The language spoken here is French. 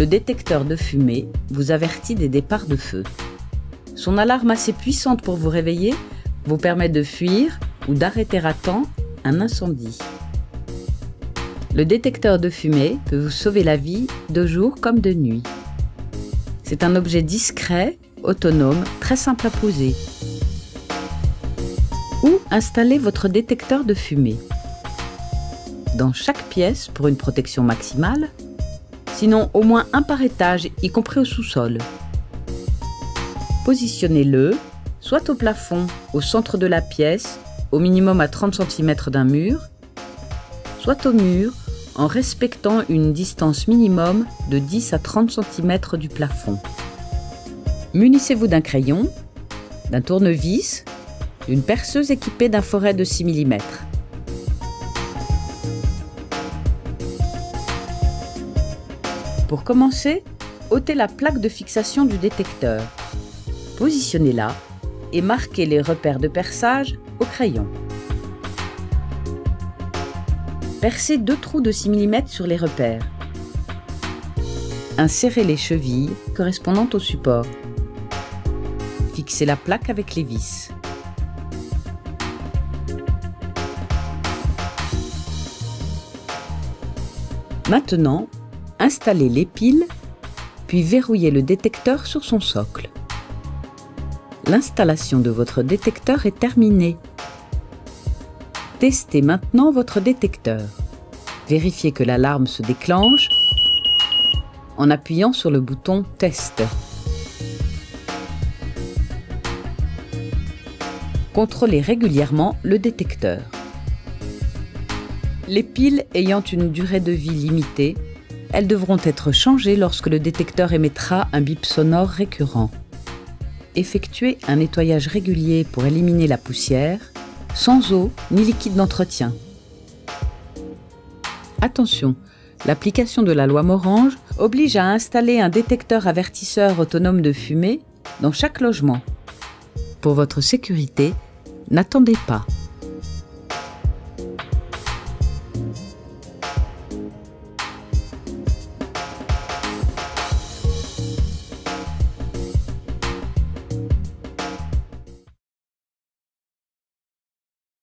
le détecteur de fumée vous avertit des départs de feu. Son alarme assez puissante pour vous réveiller vous permet de fuir ou d'arrêter à temps un incendie. Le détecteur de fumée peut vous sauver la vie de jour comme de nuit. C'est un objet discret, autonome, très simple à poser. Où installer votre détecteur de fumée? Dans chaque pièce pour une protection maximale, sinon au moins un par étage, y compris au sous-sol. Positionnez-le soit au plafond, au centre de la pièce, au minimum à 30 cm d'un mur, soit au mur en respectant une distance minimum de 10 à 30 cm du plafond. Munissez-vous d'un crayon, d'un tournevis, d'une perceuse équipée d'un foret de 6 mm. Pour commencer, ôtez la plaque de fixation du détecteur. Positionnez-la et marquez les repères de perçage au crayon. Percez 2 trous de 6 mm sur les repères. Insérez les chevilles correspondantes au support. Fixez la plaque avec les vis. Maintenant, installez les piles, puis verrouillez le détecteur sur son socle. L'installation de votre détecteur est terminée. Testez maintenant votre détecteur. Vérifiez que l'alarme se déclenche en appuyant sur le bouton « Test ». Contrôlez régulièrement le détecteur. Les piles ayant une durée de vie limitée, elles devront être changées lorsque le détecteur émettra un bip sonore récurrent. Effectuez un nettoyage régulier pour éliminer la poussière, sans eau ni liquide d'entretien. Attention, l'application de la loi Morange oblige à installer un détecteur avertisseur autonome de fumée dans chaque logement. Pour votre sécurité, n'attendez pas.